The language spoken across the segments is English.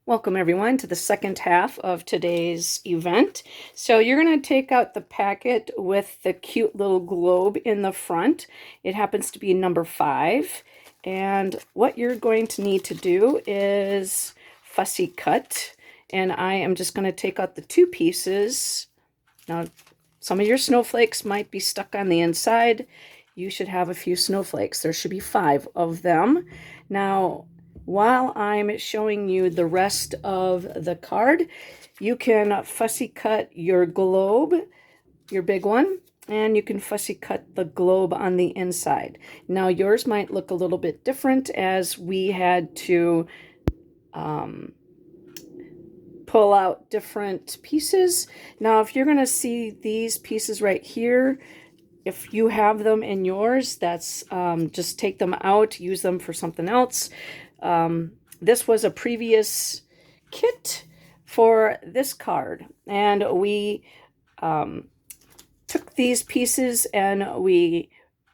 Welcome everyone to the second half of today's event. So you're going to take out the packet with the cute little globe in the front. It happens to be number 5. And what you're going to need to do is fussy cut. And I am just going to take out the 2 pieces. Now, some of your snowflakes might be stuck on the inside. You should have a few snowflakes. There should be 5 of them. Now, while I'm showing you the rest of the card, you can fussy cut your globe, your big one, and you can fussy cut the globe on the inside. Now yours might look a little bit different as we had to pull out different pieces. Now if you're going to see these pieces right here, if you have them in yours, that's just take them out, use them for something else. This was a previous kit for this card, and we took these pieces and we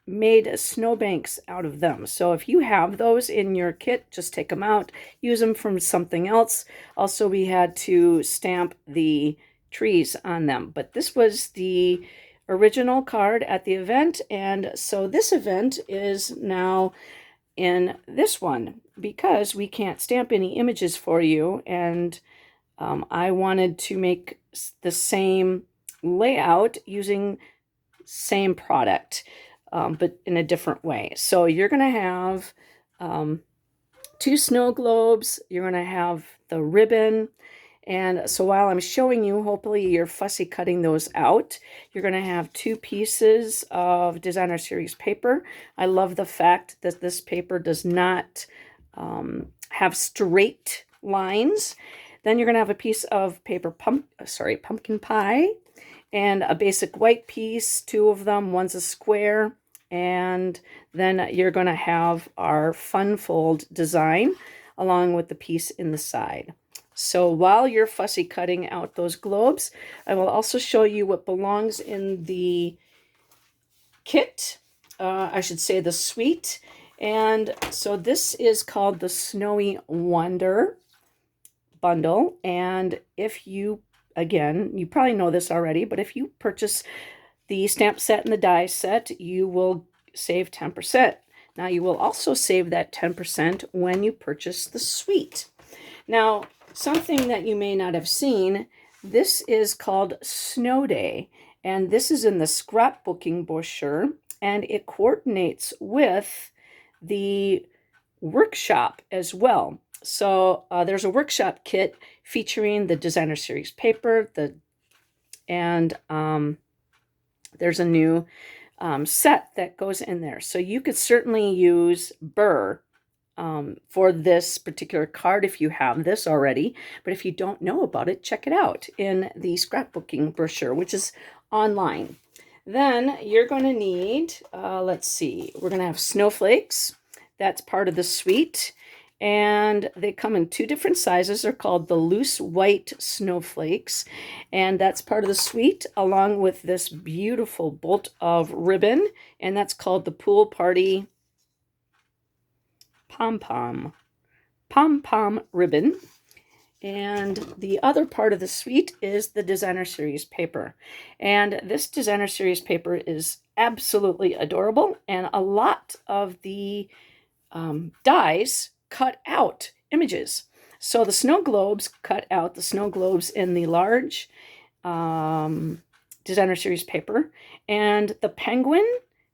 made snowbanks out of them. So if you have those in your kit, just take them out, use them from something else. Also, we had to stamp the trees on them, but this was the original card at the event, and so this event is now in this one because we can't stamp any images for you, and I wanted to make the same layout using same product, but in a different way. So you're going to have 2 snow globes, you're going to have the ribbon, and so while I'm showing you, hopefully you're fussy cutting those out. You're going to have 2 pieces of Designer Series paper. I love the fact that this paper does not have straight lines. Then you're going to have a piece of paper pumpkin pie, and a basic white piece, 2 of them. One's a square, and then you're going to have our fun fold design along with the piece in the side. So while you're fussy cutting out those globes, I will also show you what belongs in the kit. I should say the suite. And so this is called the Snowy Wonder bundle. And if you, again, you probably know this already, but if you purchase the stamp set and the die set, you will save 10%. Now you will also save that 10% when you purchase the suite. Now, something that you may not have seen, this is called Snow Day, and this is in the scrapbooking brochure, and it coordinates with the workshop as well. So there's a workshop kit featuring the Designer Series paper, and there's a new set that goes in there. So you could certainly use Burr for this particular card if you have this already. But if you don't know about it, check it out in the scrapbooking brochure, which is online. Then you're going to need, let's see, we're going to have snowflakes. That's part of the suite. And they come in 2 different sizes. They're called the loose white snowflakes. And that's part of the suite, along with this beautiful bolt of ribbon. And that's called the Pool Party pom-pom ribbon. And the other part of the suite is the Designer Series paper. And this Designer Series paper is absolutely adorable, and a lot of the dies cut out images. So the snow globes cut out the snow globes in the large Designer Series paper, and the penguin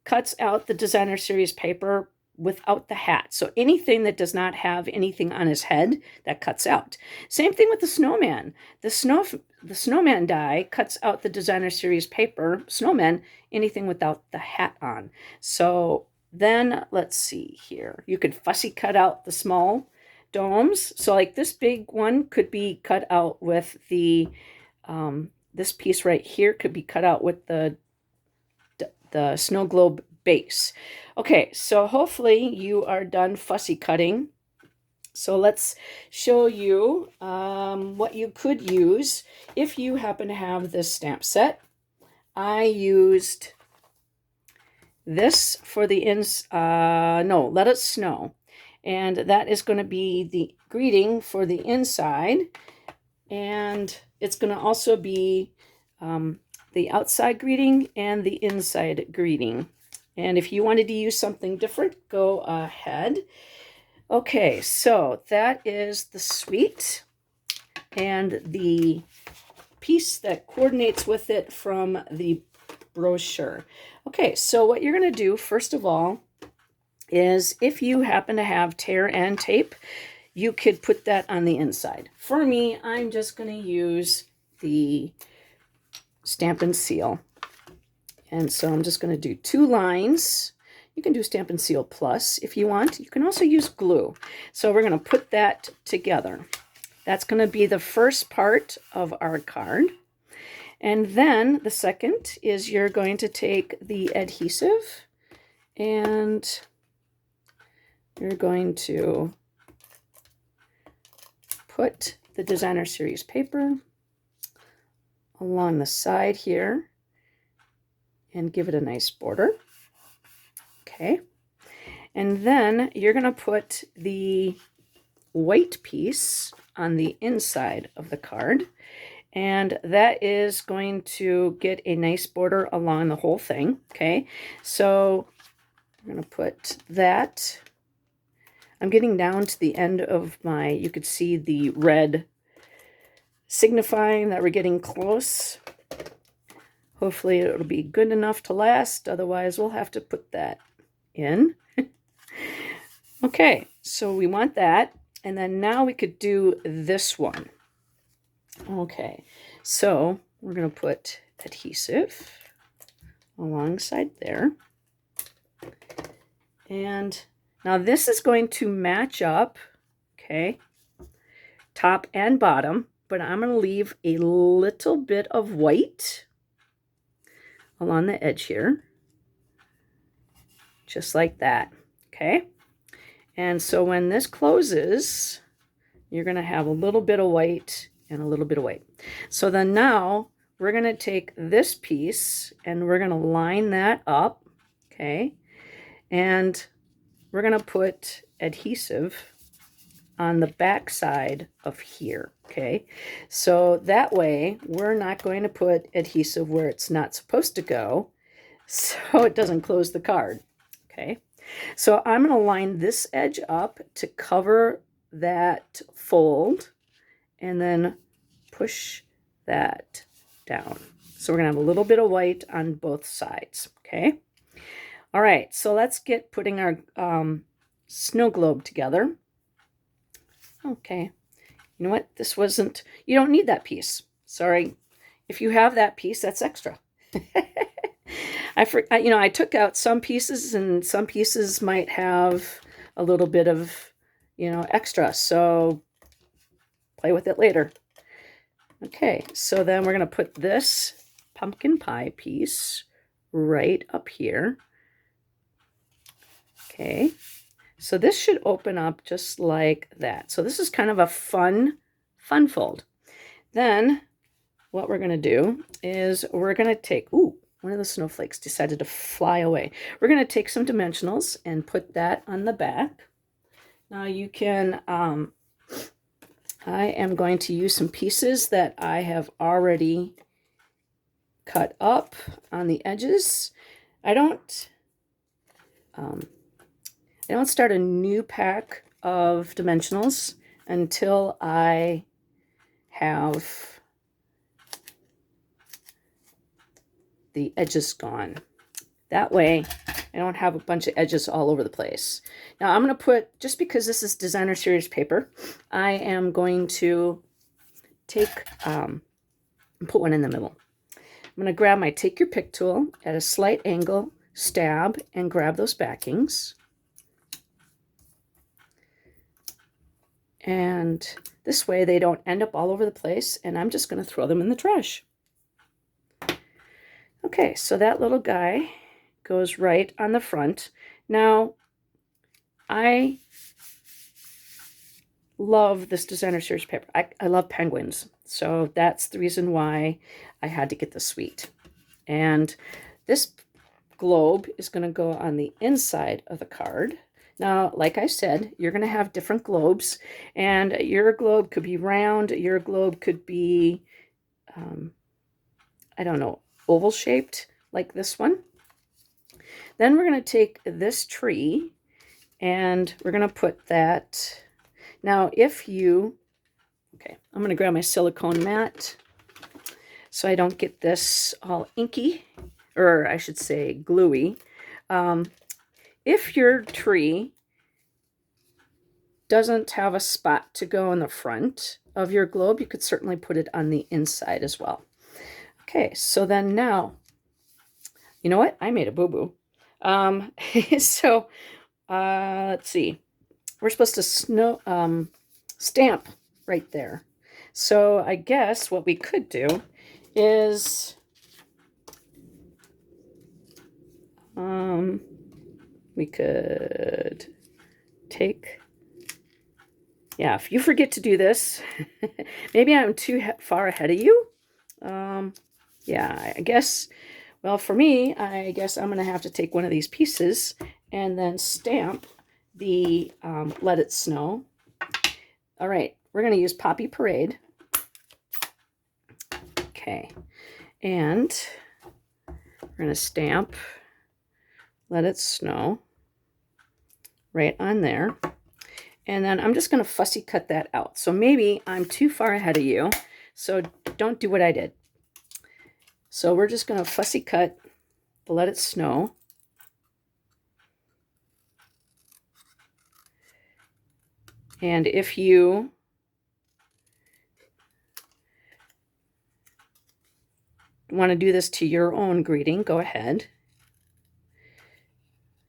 cuts out the Designer Series paper without the hat. So anything that does not have anything on his head, that cuts out. Same thing with the snowman. The snowman die cuts out the Designer Series paper, snowman, anything without the hat on. So then let's see here. You could fussy cut out the small domes. So like this big one could be cut out with the, this piece right here could be cut out with the snow globe base. Okay, so hopefully you are done fussy cutting. So let's show you what you could use if you happen to have this stamp set. I used this for the Let It Snow. And that is going to be the greeting for the inside. And it's going to also be the outside greeting and the inside greeting. And if you wanted to use something different, go ahead. Okay, so that is the suite and the piece that coordinates with it from the brochure. Okay, so what you're going to do, first of all, is if you happen to have tear and tape, you could put that on the inside. For me, I'm just going to use the Stampin' Seal. And so I'm just going to do 2 lines. You can do Stampin' Seal Plus if you want. You can also use glue. So we're going to put that together. That's going to be the first part of our card. And then the second is you're going to take the adhesive and you're going to put the Designer Series paper along the side here and give it a nice border. Okay. And then you're going to put the white piece on the inside of the card. And that is going to get a nice border along the whole thing. Okay. So I'm going to put that. I'm getting down to the end of my, you could see the red signifying that we're getting close. Hopefully it'll be good enough to last. Otherwise, we'll have to put that in. Okay, so we want that. And then now we could do this one. Okay, so we're going to put adhesive alongside there. And now this is going to match up, okay, top and bottom, but I'm going to leave a little bit of white along the edge here, just like that, okay? And so when this closes, you're going to have a little bit of white and a little bit of white. So then now we're going to take this piece and we're going to line that up, okay? And we're going to put adhesive on the back side of here, okay? So that way we're not going to put adhesive where it's not supposed to go, so it doesn't close the card, okay? So I'm going to line this edge up to cover that fold and then push that down. So we're going to have a little bit of white on both sides, okay? All right, so let's get putting our snow globe together. Okay, you know what? This wasn't, you don't need that piece. Sorry. If you have that piece, that's extra. I took out some pieces and some pieces might have a little bit of, extra. So play with it later. Okay, so then we're going to put this pumpkin pie piece right up here. Okay, so this should open up just like that. So this is kind of a fun fold. Then what we're going to do is we're going to take, ooh, one of the snowflakes decided to fly away. We're going to take some dimensionals and put that on the back. Now you can, I am going to use some pieces that I have already cut up on the edges. I don't start a new pack of dimensionals until I have the edges gone. That way I don't have a bunch of edges all over the place. Now I'm going to put, just because this is Designer Series paper, I am going to take, and put one in the middle. I'm going to grab my Take Your Pick tool at a slight angle, stab, and grab those backings. And this way they don't end up all over the place, and I'm just going to throw them in the trash. Okay, so that little guy goes right on the front. Now, I love this Designer Series paper. I love penguins, so that's the reason why I had to get the suite. And this globe is going to go on the inside of the card. Now, like I said, you're going to have different globes, and your globe could be round, your globe could be, I don't know, oval shaped like this one. Then we're going to take this tree and we're going to put that. Now, if you, okay, I'm going to grab my silicone mat so I don't get this all inky, or I should say gluey. If your tree doesn't have a spot to go in the front of your globe, you could certainly put it on the inside as well. Okay, so then now, you know what? I made a boo-boo. So let's see. We're supposed to stamp right there. So I guess what we could do is we could take, yeah, if you forget to do this, maybe I'm too far ahead of you. Yeah, I guess, well, for me, I guess I'm going to have to take one of these pieces and then stamp the Let It Snow. All right, we're going to use Poppy Parade. Okay, and we're going to stamp Let It Snow right on there. And then I'm just going to fussy cut that out. So maybe I'm too far ahead of you, so don't do what I did. So we're just going to fussy cut the Let It Snow. And if you want to do this to your own greeting, go ahead.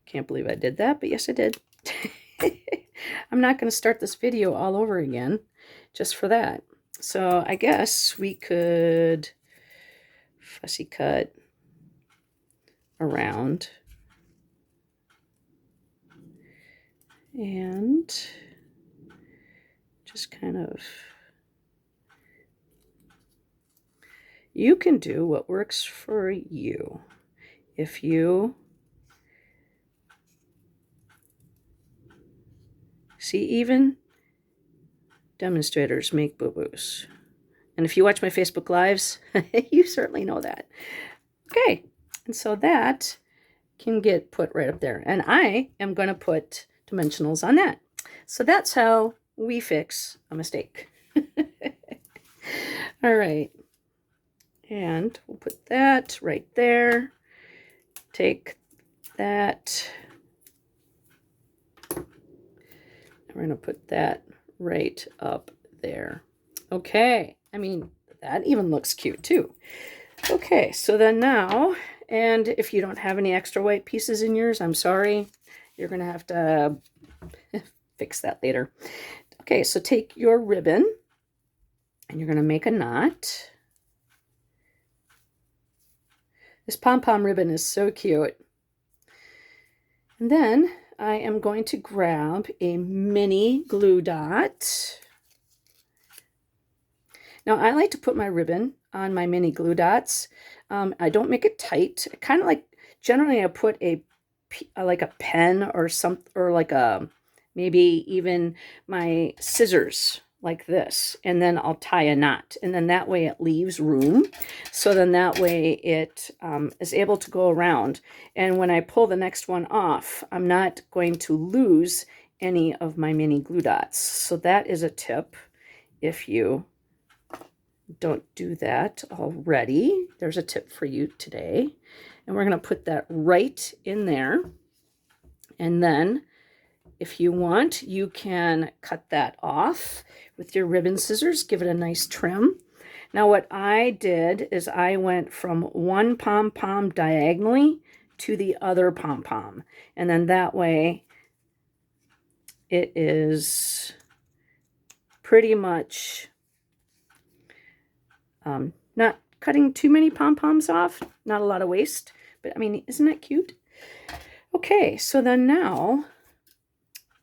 Can't believe I did that, but yes, I did. I'm not going to start this video all over again just for that. So I guess we could fussy cut around and just kind of, you can do what works for you. If you see, even demonstrators make boo-boos. And if you watch my Facebook Lives, you certainly know that. Okay, and so that can get put right up there. And I am going to put dimensionals on that. So that's how we fix a mistake. All right. And we'll put that right there. Take that. And we're going to put that right up there. Okay. I mean, that even looks cute too. Okay, so then now, and if you don't have any extra white pieces in yours, I'm sorry. You're going to have to fix that later. Okay, so take your ribbon and you're going to make a knot. This pom-pom ribbon is so cute. And then I am going to grab a mini glue dot. Now, I like to put my ribbon on my mini glue dots. I don't make it tight. Kind of like, generally I put like a pen or something, or like a, maybe even my scissors like this, and then I'll tie a knot, and then that way it leaves room. So then that way it is able to go around. And when I pull the next one off, I'm not going to lose any of my mini glue dots. So that is a tip. If you don't do that already, there's a tip for you today. And we're going to put that right in there. And then if you want, you can cut that off with your ribbon scissors, give it a nice trim. Now what I did is I went from one pom-pom diagonally to the other pom-pom. And then that way it is pretty much not cutting too many pom-poms off, not a lot of waste, but I mean, isn't that cute? Okay, so then now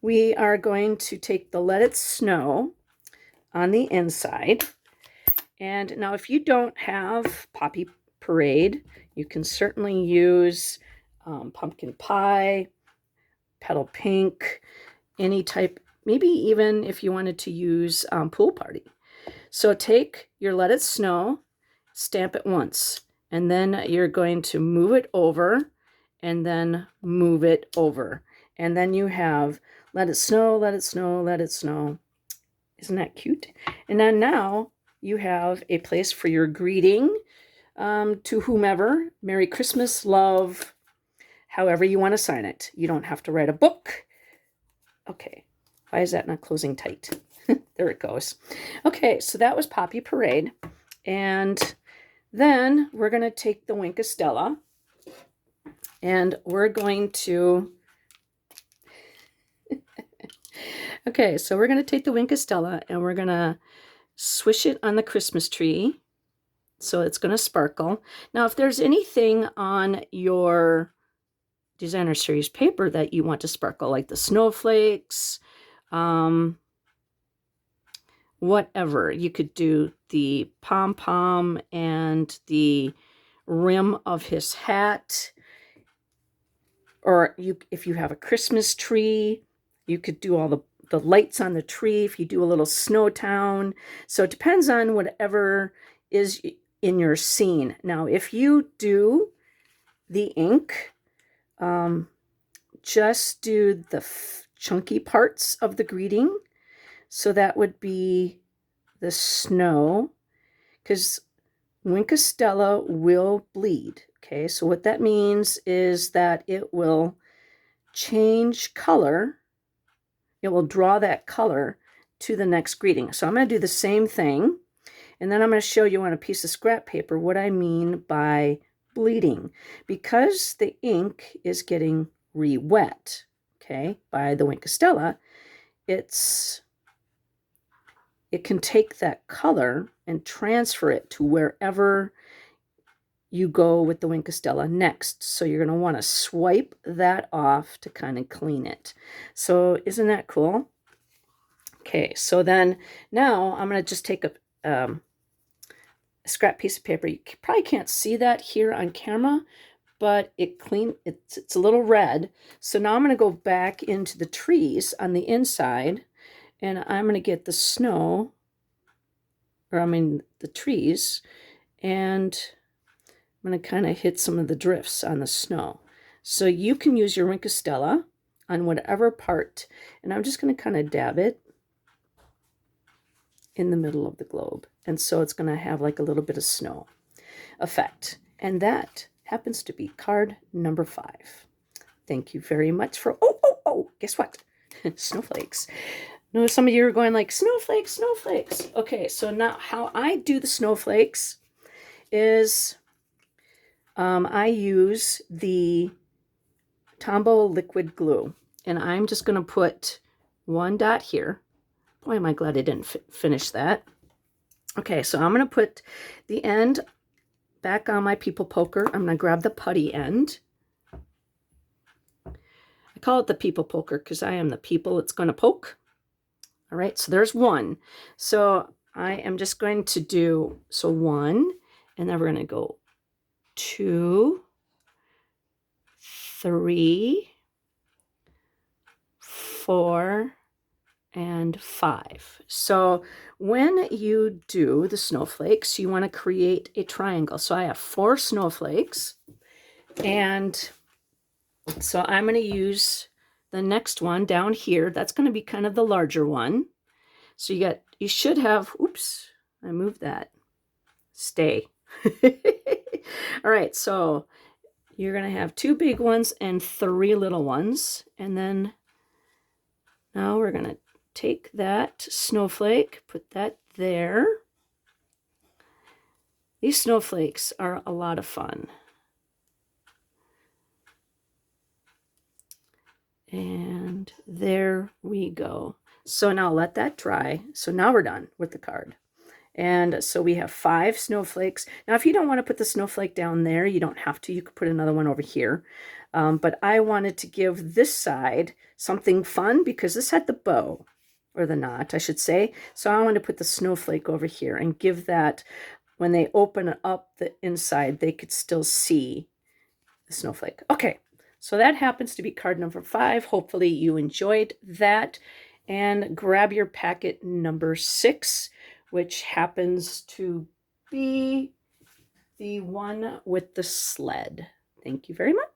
we are going to take the Let It Snow on the inside. And now if you don't have Poppy Parade, you can certainly use pumpkin pie, petal pink, any type, maybe even if you wanted to use pool party. So take your Let It Snow, stamp it once, and then you're going to move it over and then move it over. And then you have Let It Snow, Let It Snow, Let It Snow. Isn't that cute? And then now you have a place for your greeting to whomever. Merry Christmas, love, however you want to sign it. You don't have to write a book. Okay, why is that not closing tight? There it goes. Okay, so that was Poppy Parade. And then we're going to take the Wink of Stella and we're going to... Okay, so we're going to take the Wink of Stella and we're going to swish it on the Christmas tree. So it's going to sparkle. Now, if there's anything on your designer series paper that you want to sparkle, like the snowflakes, whatever, you could do the pom-pom and the rim of his hat. Or if you have a Christmas tree, you could do all the lights on the tree if you do a little snow town. So it depends on whatever is in your scene. Now, if you do the ink, just do the chunky parts of the greeting. So that would be the snow, because Wink of Stella will bleed. Okay, so what that means is that it will change color. It will draw that color to the next greeting. So I'm going to do the same thing. And then I'm going to show you on a piece of scrap paper what I mean by bleeding. Because the ink is getting re-wet, okay, by the Wink of Stella, it can take that color and transfer it to wherever you go with the Wink of Stella next. So you're going to want to swipe that off to kind of clean it. So isn't that cool? Okay, so then now I'm going to just take a scrap piece of paper. You probably can't see that here on camera, but it's a little red. So now I'm going to go back into the trees on the inside, and I'm going to get the snow, the trees, and I'm going to kind of hit some of the drifts on the snow. So you can use your Wink of Stella on whatever part, and I'm just going to kind of dab it in the middle of the globe. And so it's going to have like a little bit of snow effect. And that happens to be card number 5. Thank you very much for, guess what? Snowflakes. No, some of you are going like, snowflakes, snowflakes. Okay, so now how I do the snowflakes is I use the Tombow liquid glue. And I'm just going to put one dot here. Boy, am I glad I didn't finish that. Okay, so I'm going to put the end back on my people poker. I'm going to grab the putty end. I call it the people poker because I am the people it's going to poke. All right, so there's one. So I am just going to do, so 1, and then we're going to go 2, 3, 4, and 5. So when you do the snowflakes, you want to create a triangle. So I have 4 snowflakes, and so I'm going to use the next one down here. That's going to be kind of the larger one. So you should have, oops, I moved that. Stay. All right, so you're going to have 2 big ones and 3 little ones. And then now we're going to take that snowflake, put that there. These snowflakes are a lot of fun. And there we go. So now let that dry. So now we're done with the card. And so we have 5 snowflakes. Now, if you don't want to put the snowflake down there, you don't have to. You could put another one over here. But I wanted to give this side something fun because this had the bow, or the knot, I should say. So I want to put the snowflake over here and give that, when they open up the inside, they could still see the snowflake. Okay, So that happens to be card number 5. Hopefully you enjoyed that. And grab your packet number 6, which happens to be the one with the sled. Thank you very much.